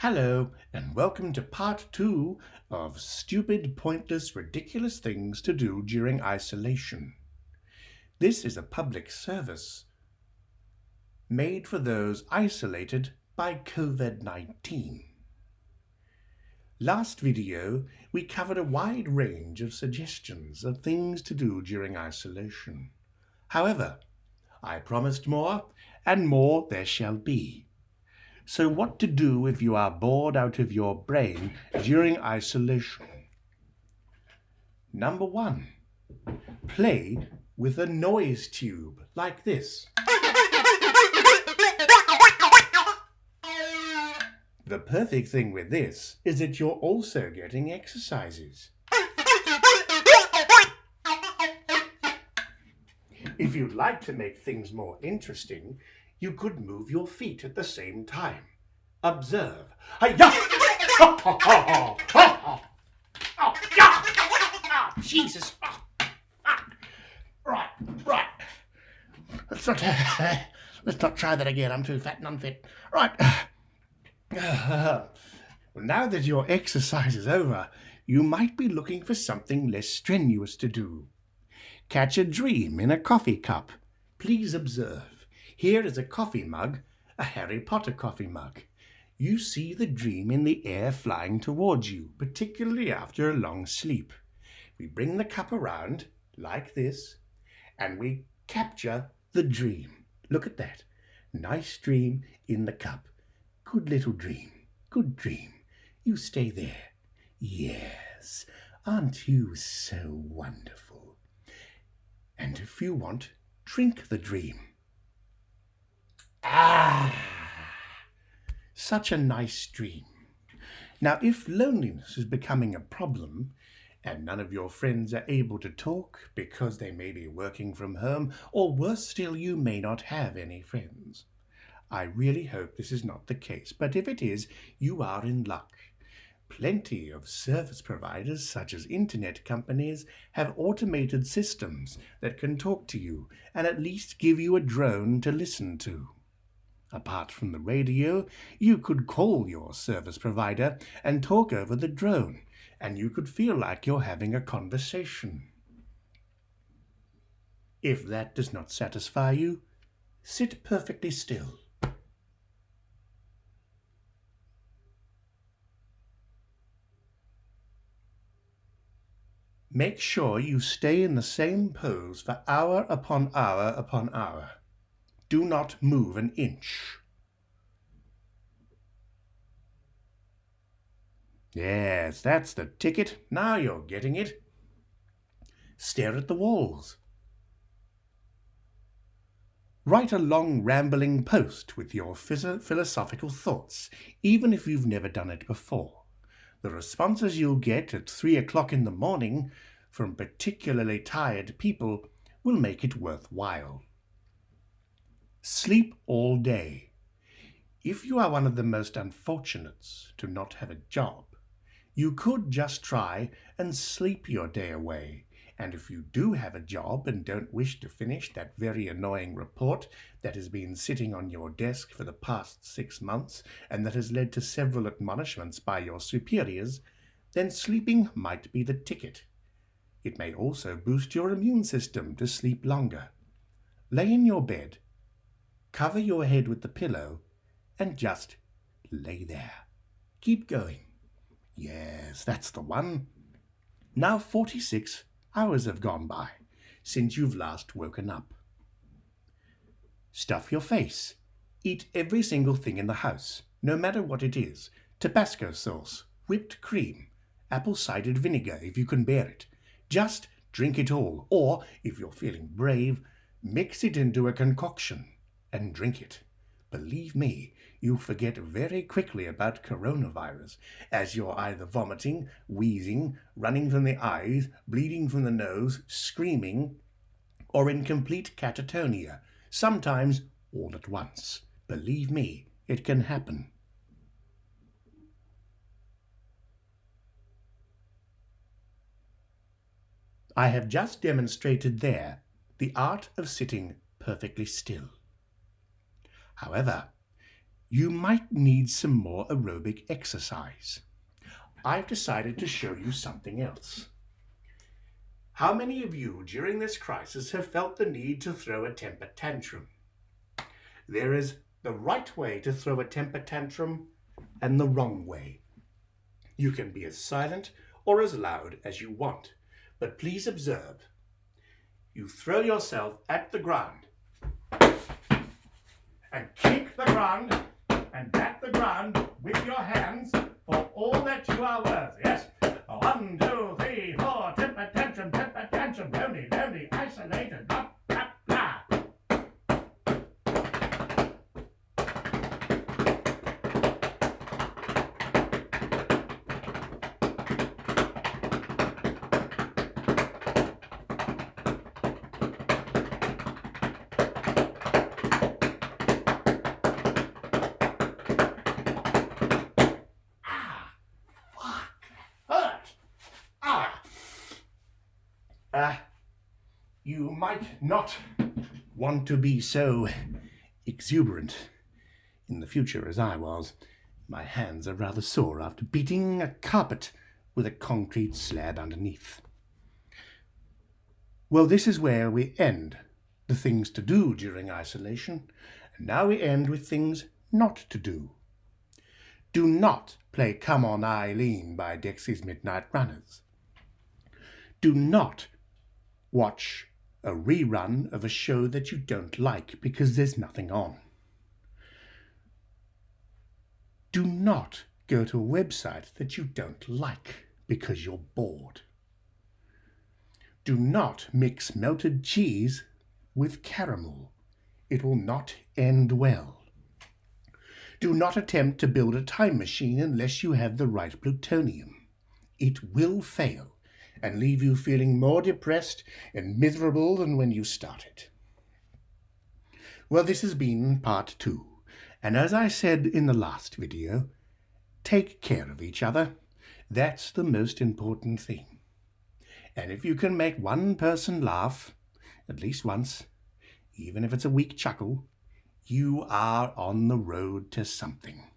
Hello, and welcome to part 2 of Stupid, Pointless, Ridiculous Things to Do During Isolation. This is a public service made for those isolated by COVID-19. Last video, we covered a wide range of suggestions of things to do during isolation. However, I promised more, and more there shall be. So what to do if you are bored out of your brain during isolation? Number 1, play with a noise tube like this. The perfect thing with this is that you're also getting exercises. If you'd like to make things more interesting, you could move your feet at the same time. Observe. Jesus. Right. Let's not try that again. I'm too fat and unfit. Right. Well, now that your exercise is over, you might be looking for something less strenuous to do. Catch a dream in a coffee cup. Please observe. Here is a coffee mug, a Harry Potter coffee mug. You see the dream in the air flying towards you, particularly after a long sleep. We bring the cup around, like this, and we capture the dream. Look at that. Nice dream in the cup. Good little dream. Good dream. You stay there. Yes. Aren't you so wonderful? And if you want, drink the dream. Such a nice dream. Now, if loneliness is becoming a problem, and none of your friends are able to talk because they may be working from home, or worse still, you may not have any friends. I really hope this is not the case, but if it is, you are in luck. Plenty of service providers, such as internet companies, have automated systems that can talk to you and at least give you a drone to listen to. Apart from the radio, you could call your service provider and talk over the drone, and you could feel like you're having a conversation. If that does not satisfy you, sit perfectly still. Make sure you stay in the same pose for hour upon hour upon hour. Do not move an inch. Yes, that's the ticket. Now you're getting it. Stare at the walls. Write a long rambling post with your philosophical thoughts, even if you've never done it before. The responses you'll get at 3 o'clock in the morning from particularly tired people will make it worthwhile. Sleep all day. If you are one of the most unfortunates to not have a job, you could just try and sleep your day away. And if you do have a job and don't wish to finish that very annoying report that has been sitting on your desk for the past 6 months and that has led to several admonishments by your superiors, then sleeping might be the ticket. It may also boost your immune system to sleep longer. Lay in your bed, cover your head with the pillow, and just lay there. Keep going. Yes, that's the one. Now 46 hours have gone by since you've last woken up. Stuff your face. Eat every single thing in the house, no matter what it is. Tabasco sauce, whipped cream, apple cider vinegar if you can bear it. Just drink it all, or, if you're feeling brave, mix it into a concoction and drink it. Believe me, you'll forget very quickly about coronavirus, as you're either vomiting, wheezing, running from the eyes, bleeding from the nose, screaming, or in complete catatonia, sometimes all at once. Believe me, it can happen. I have just demonstrated there the art of sitting perfectly still. However, you might need some more aerobic exercise. I've decided to show you something else. How many of you during this crisis have felt the need to throw a temper tantrum? There is the right way to throw a temper tantrum and the wrong way. You can be as silent or as loud as you want, but please observe. You throw yourself at the ground and kick the ground and bat the ground with your hands for all that you are worth. Yes? 1, 2, 3, 4, temper tantrum, lonely, isolated, blah, blah, blah. You might not want to be so exuberant in the future as I was. My hands are rather sore after beating a carpet with a concrete slab underneath. Well, this is where we end the things to do during isolation, and now we end with things not to do. Do not play Come On Eileen by Dexy's Midnight Runners. Do not watch a rerun of a show that you don't like because there's nothing on. Do not go to a website that you don't like because you're bored. Do not mix melted cheese with caramel. It will not end well. Do not attempt to build a time machine unless you have the right plutonium. It will fail and leave you feeling more depressed and miserable than when you started. Well, this has been part 2, and as I said in the last video, take care of each other. That's the most important thing. And if you can make one person laugh, at least once, even if it's a weak chuckle, you are on the road to something.